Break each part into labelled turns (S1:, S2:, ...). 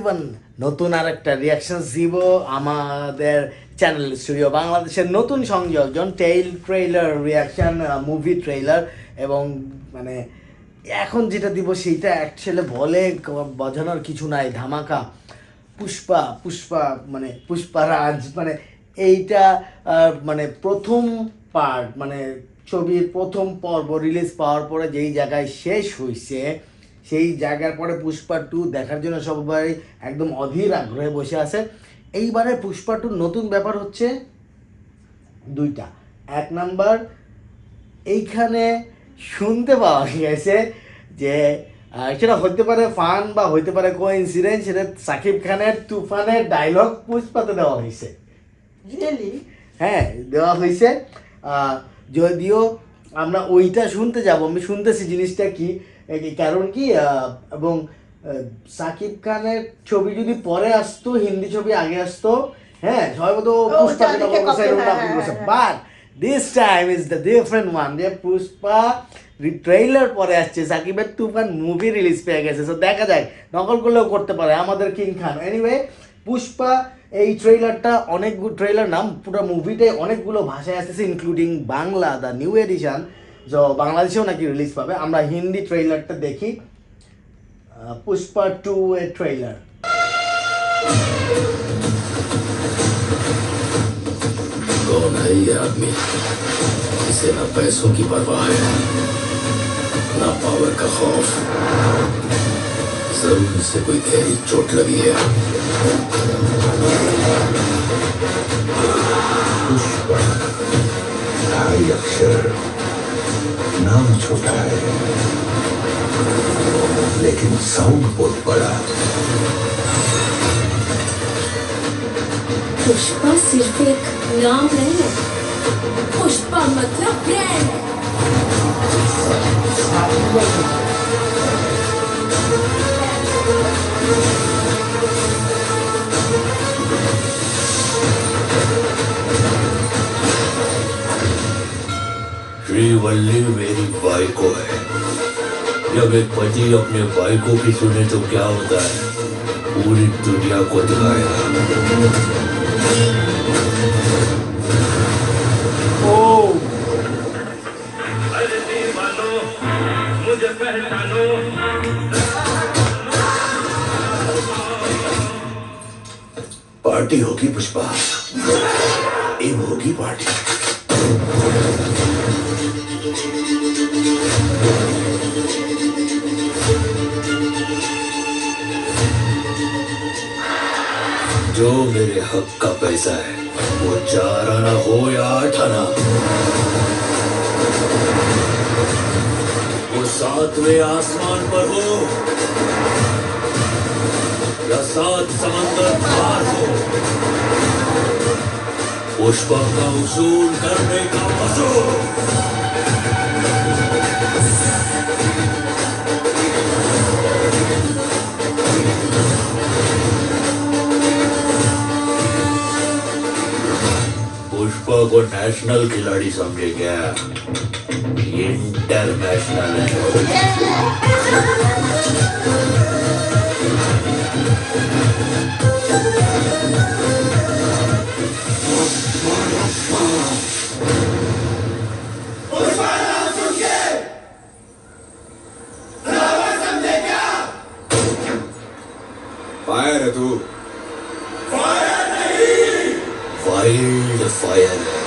S1: Everyone, নতুন আর একটা reaction দিব আমাদের চ্যানেল স্টুডিও বাংলাদেশের নতুন সংযোজন ট্রেইলার রিয়াকশন মুভি ট্রেইলার। এবং মানে এখন যেটা দিব সেইটা অ্যাকচুয়ালি বলে বোঝানোর কিছু নাই। ধামাকা পুষ্পা মানে পুষ্পারাজ, মানে এইটা মানে প্রথম পার্ট, মানে ছবির প্রথম পর্ব রিলিজ পাওয়ার পরে যেই জায়গায় শেষ হয়েছে সেই জায়গার পরে পুষ্পা 2 দেখার জন্য সবাই একদম অধীর আগ্রহে বসে আছে। এইবারে পুষ্পা 2 নতুন ব্যাপার হচ্ছে দুইটা। এক নাম্বার, এইখানে শুনতে পাওয়া গেছে যে সেটা হতে পারে ফান বা হইতে পারে কোইন্সিডেন্স, সেটা সাকিব খানের তুফানের ডায়লগ পুষ্পাতে দেওয়া হয়েছে। হ্যাঁ, দেওয়া হয়েছে। যদিও আমরা ওইটা শুনতে যাব, আমি শুনতেছি জিনিসটা কি, কারণ কি, এবং সাকিব খানের ছবি যদি পরে আসতো, হিন্দি ছবি আগে আসতো, হ্যাঁ সবাই বলতো but this time is the different one, যে পুষ্পা ট্রেইলার পরে আসছে, সাকিবের তুফান মুভি রিলিজ পেয়ে গেছে। সো দেখা যায়, নকল করলেও করতে পারে আমাদের কিং খান। এনিওয়ে, পুষ্পা এই ট্রেইলারটা অনেকগুলো ট্রেইলার নাম, পুরো মুভিটাই অনেকগুলো ভাষায় আসতেছে including Bangla, the new addition, যা বাংলাদেশেও নাকি রিলিজ পাবে। আমরা হিন্দি ট্রেইলারটা দেখি, পুষ্পা 2 এর ট্রেইলার।
S2: कौन है ये आदमी जिसे ना पैसों की परवाह है ना पावर का खौफ? जरूर इसे कोई गहरी चोट लगी है। पुष्पा, ढाई अक्षर, नाम छोटा है लेकिन साउंड बहुत बड़ा।
S3: पुष्पा सिर्फ एक नाम नहीं है, पुष्पा मतलब ब्रांड है।
S2: श्रीवल्ली मेरी वाइको है। जब एक पति अपने वाइको की सुने तो क्या होता है, पूरी दुनिया को दिखाएगा। मुझे पहचानो, पार्टी होगी पुष्पा, एक होगी पार्टी। जो मेरे हक का पैसा है, वो 4 आना हो या 8 आना, वो 7वें आसमान पर हो या 7 समंदर पार हो, पुष्पा का उसूल करने का वसूल। पुष्पा को नेशनल खिलाड़ी समझे क्या? इंटरनेशनल है। फायर है तू, फायर नहीं, वाइल्ड फायर है।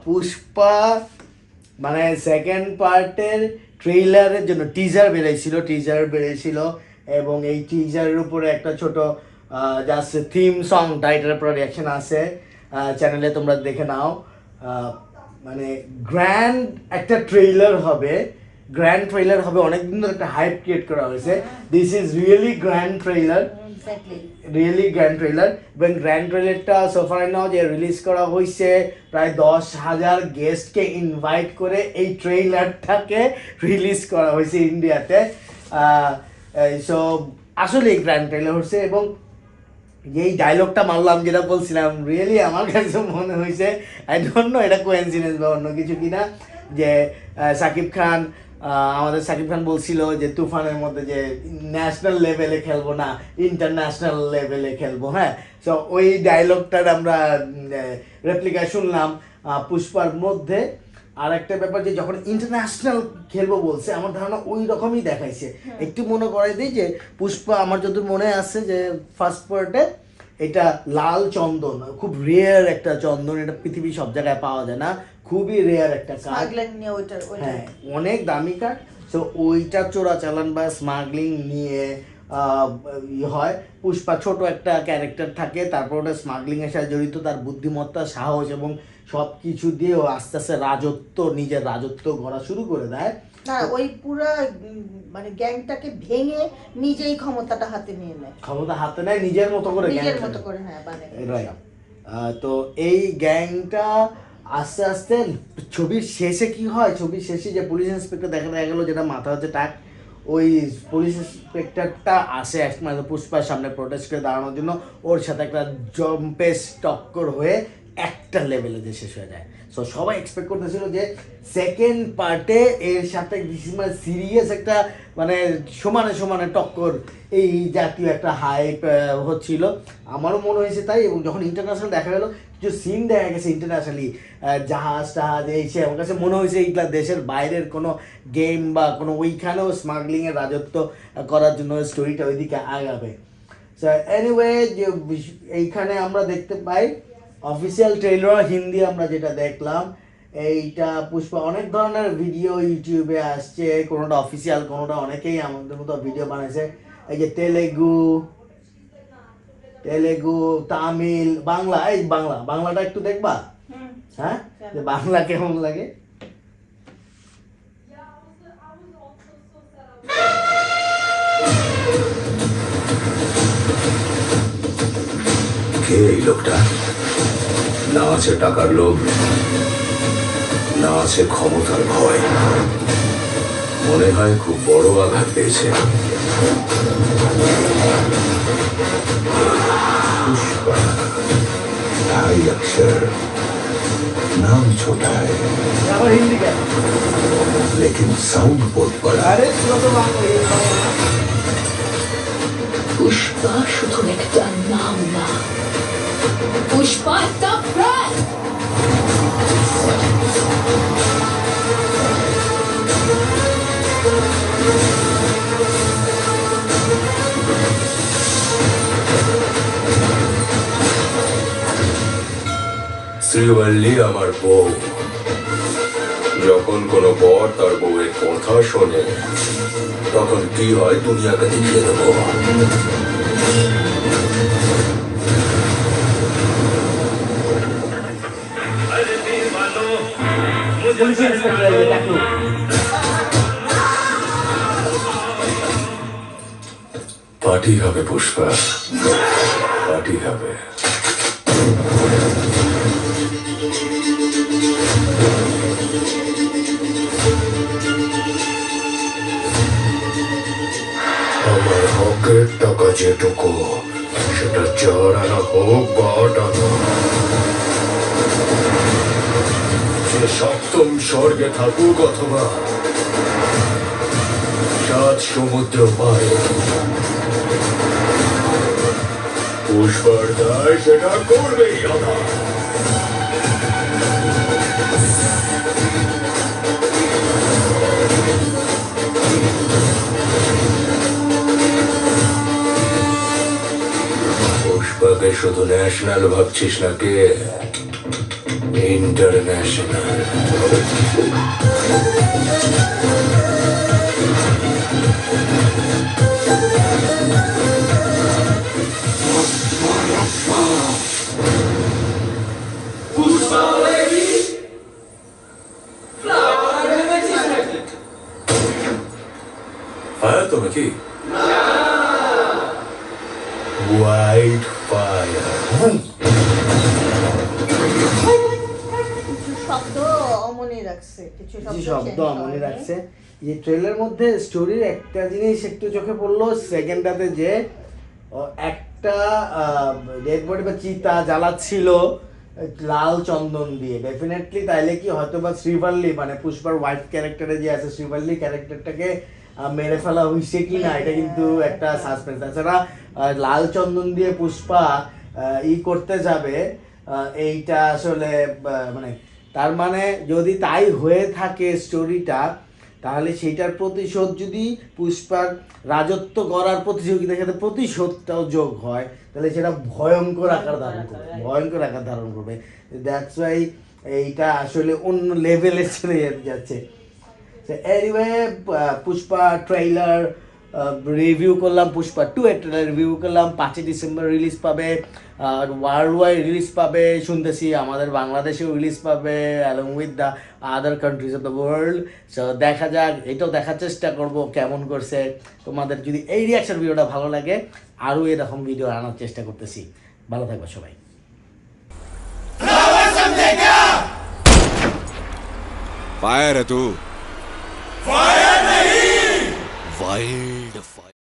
S1: পুষ্পা মানে সেকেন্ড পার্টের ট্রেইলারের জন্য টিজার বেরিয়েছিল এবং এই টিজারের উপরে একটা ছোট জাস্ট থিম সং টাইটেলের পর রিয়াকশন আছে, চ্যানেলে তোমরা দেখে নাও। মানে গ্র্যান্ড একটা ট্রেইলার হবে, অনেকদিন ধরে একটা হাইপ ক্রিয়েট করা হয়েছে। This is really grand trailer, এবং গ্র্যান্ড ট্রেইলারটা সোফার নাও যে রিলিজ করা হয়েছে প্রায় 10,000 গেস্টকে ইনভাইট করে এই ট্রেইলারটাকে রিলিজ করা হয়েছে ইন্ডিয়াতে। সো আসলে গ্র্যান্ড ট্রেইলার হচ্ছে, এবং যেই ডায়লগটা মারলাম, যেটা বলছিলাম, রিয়েলি আমার কাছে মনে হয়েছে, আই ডোন্ট নো এটা কোইন্সিডেন্স বা অন্য কিছু কিনা, যে সাকিব খান আমাদের সাকিব খান বলছিল যে তুফানের মধ্যে যে ন্যাশনাল লেভেলে খেলবো না, ইন্টারন্যাশনাল লেভেলে খেলবো। হ্যাঁ, সো ওই ডায়লগটার আমরা রেপ্লিকা শুনলাম পুষ্পার মধ্যে। আর একটা ব্যাপার যে যখন ইন্টারন্যাশনাল খেলবো বলছে, আমার ধারণা ওই রকমই দেখাইছে। একটু মনে করাই দিই যে পুষ্পা, আমার যতদূর মনে আছে যে ফার্স্ট পার্টে এটা লাল চন্দন, খুব রেয়ার একটা চন্দন, এটা পৃথিবীর সব জায়গায় পাওয়া যায় না, খুবই রেয়ার একটা কাঠ। হ্যাঁ, অনেক দামি কাঠ। তো ওইটা চোরাচালান বা স্মাগলিং নিয়ে হয়। পুষ্পা ছোট একটা ক্যারেক্টার থাকে, তারপর ওটা স্মাগলিং এর সাথে জড়িত, তার বুদ্ধিমত্তা, সাহস এবং সব কিছু দিয়ে ও আস্তে আস্তে নিজের রাজত্ব গড়া শুরু করে দেয়।
S4: না, ওই পুরা মানে গ্যাংটাকে ভেঙে নিজেই ক্ষমতাটা হাতে নিয়ে নেয়,
S1: নিজের মতো করে,
S4: হ্যাঁ মানে
S1: তো এই গ্যাংটা আস্তে আস্তে ছবির শেষে কি হয়, ছবির শেষে যে পুলিশ ইন্সপেক্টর দেখা গেল, যেটা মাথা হচ্ছে টাক, ওই পুলিশ ইন্সপেক্টরটা আসে মানে পুষ্পার সামনে প্রোটেস্ট করে দাঁড়ানোর জন্য, ওর সাথে একটা জম্পেস টক্কর হয়ে একটা লেভেলে যে শেষ হয়ে যায়। সো সবাই এক্সপেক্ট করতেছিল যে সেকেন্ড পার্টে এর সাথে সিরিয়াস একটা মানে সমানে সমানে টক্কর, এই জাতীয় একটা হাইপ হচ্ছিল, আমারও মনে হয়েছে তাই। এবং যখন ইন্টারন্যাশনাল দেখা গেলো, কিছু সিন দেখা গেছে ইন্টারন্যাশনালি, জাহাজ টাহাজ এইসে, আমার কাছে মনে হয়েছে এইগুলা দেশের বাইরের কোনো গেম বা কোনো ওইখানেও স্মাগলিংয়ের রাজত্ব করার জন্য স্টোরিটা ওইদিকে আগাবে। সো এনিওয়ে, যে এইখানে আমরা দেখতে পাই অফিসিয়াল ট্রেলার হিন্দি আমরা যেটা দেখলাম, এইটা পুষ্পা অনেক ধরনের ভিডিও ইউটিউবে আসছে, কোনোটা অফিসিয়াল, কোনোটা অনেকেই আমাদের মতো ভিডিও বানাইছে। এই যে তেলেগু, তামিল, বাংলা, এই বাংলাটা একটু দেখবা? হ্যাঁ, যে বাংলা কেমন লাগে।
S2: কে এই লোকটা? না আছে টাকার লোভ, না আছে ক্ষমতার ভয়, মনে হয় খুব বড় আঘাত পেয়েছে। पुष्पा ढाई अक्षर, नाम छोटा है लेकिन साउंड बहुत बड़ा।
S3: पुष्पा শুধু একটা নাম না, পুষ্পা একটা ব্র্যান্ড।
S2: শ্রীবল্লী আমার বউ, যখন কোনো বর তার বউয়ের কথা শোনে তখন কি হয় দুনিয়াকে দেখিয়ে দেবো। পার্টি হবে পুষ্পা, পার্টি হবে। আমার হকের টাকা যেটুকু, সেটা 4 আনা হোক বা 8 আনা, সে সপ্তম স্বর্গে থাকুক অথবা 7 সমুদ্র পারে, পুষ্পার দায় সেটা করবেই আনা। পুষ্পাকে শুধু ন্যাশনাল ভাবছিস নাকি? ইন্টারন্যাশনাল। ফায়ার তো নাকি? White fire.
S4: কিছু শব্দ অমনি রাখছে,
S1: কিছু শব্দ অমনি রাখছে। এই ট্রেলার মধ্যে স্টোরির একটা জিনিস একটু চোখে পড়লো, সেকেন্ডটাতে যে একটা ডেড বডি বা চিতা জ্বালাচ্ছিল, লাল চন্দন দিয়ে ডেফিনেটলি, তাইলে কি হয়তো বা শ্রীবল্লী মানে পুষ্পার ওয়াইফ ক্যারেক্টারে যে আছে শ্রীবল্লী ক্যারেক্টারটাকে মেরে ফেলা হয়েছে কি না এটা কিন্তু একটা সাসপেন্স। তাছাড়া লাল চন্দন দিয়ে পুষ্পা করতে যাবে, এইটা আসলে মানে তার মানে যদি তাই হয়ে থাকে স্টোরিটা, তাহলে সেইটার প্রতিশোধ যদি পুষ্পার রাজত্ব করার প্রতিযোগিতার সাথে প্রতিশোধটাও যোগ হয়, তাহলে সেটা ভয়ঙ্কর আকার ধারণ করবে, ভয়ঙ্কর আকার ধারণ করবে। দ্যাটস ওয়াই এইটা আসলে অন্য লেভেলে চলে যাচ্ছে। এনিওয়ে, পুষ্পা ট্রেইলার রিভিউ করলাম, পুষ্পা 2 এর ট্রেলার রিভিউ করলাম। 5ই ডিসেম্বর রিলিজ পাবে, ওয়ার্ল্ড ওয়াইড রিলিজ পাবে শুনতেছি, আমাদের বাংলাদেশেও রিলিজ পাবে along with the other countries of the world. So দেখা যাক, এটাও দেখার চেষ্টা করব কেমন করছে। তোমাদের যদি এই রিয়াকশন ভিডিওটা ভালো লাগে, আরও এরকম ভিডিও আনার চেষ্টা করতেছি। ভালো থাকবে সবাই।
S5: फायर है तू, फायर नहीं, वाइल्ड फायर।